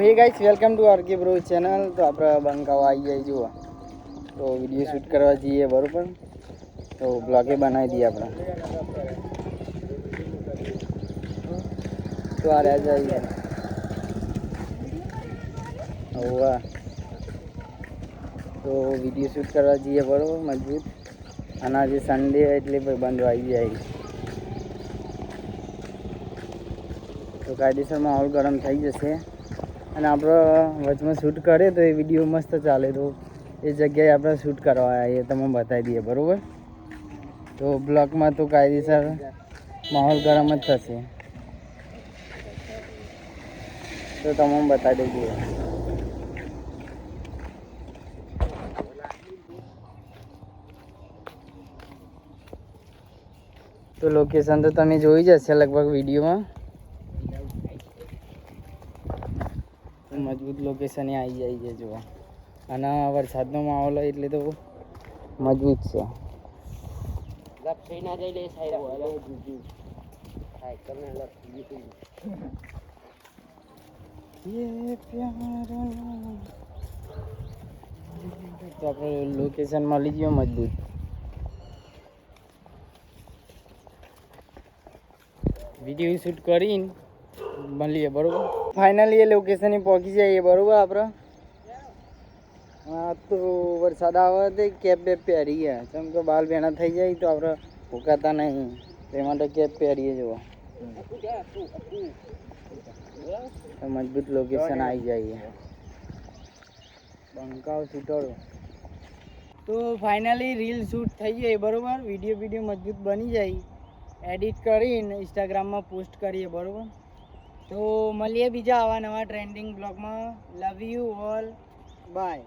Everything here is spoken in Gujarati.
Hey guys welcome to R K bro channel. तो આપણે બંકાવા આવી જાય જુઓ તો વિડીયો શૂટ કરવા જઈએ બરોબર, તો બ્લોગે બનાવી દઈએ આપણે। તો આ રહ્યા જઈએ હવે તો વિડીયો શૂટ કરવા જઈએ બરોબર મજબૂત। અને આજે સન્ડે એટલે ભાઈ બંધ આવી જાય તો કાયદેસર માહોલ ગરમ થઈ જશે। અને આપણે વચમાં શૂટ કરે તો એ વિડીયો મસ્ત ચાલે, તો એ જગ્યાએ આપણે શૂટ કરવા આવીએ તમને બતાવી દઈએ બરાબર। તો બ્લોગમાં તો કાયદેસર માહોલ ગરમ જ થશે, તો તમને બતાવી દઈએ। તો લોકેશન તો તમે જોઈ જશે લગભગ વિડીયોમાં, મજબૂત લોકેશન આવી જાય છે જોવા। અને વરસાદનો માહોલ હોય એટલે તો મજબૂત છે। તો આપણે લોકેશન મળી ગયો મજબૂત। વિડીયો શૂટ કરીને મળીએ બરોબર। ફાઇનલી એ લોકેશન પહોંચી જઈએ બરોબર આપણે। હા તો વરસાદ આવે તો કેપ બેપ પહેરીએ, કેમ કે બાલ ભેણા થઈ જાય તો આપણે ભૂકાતા નહીં, તે માટે કેપ પહેરીએ જુઓ। મજબૂત લોકેશન આવી જઈએ બંકાવ શૂટરો। તો ફાઇનલી રીલ શૂટ થઈ જાય બરોબર, વિડીયો મજબૂત બની જાય, એડિટ કરીને ઇન્સ્ટાગ્રામમાં પોસ્ટ કરીએ બરોબર। તો મળીએ બીજા આવા નવા ટ્રેન્ડિંગ બ્લોગમાં। Love you all, by.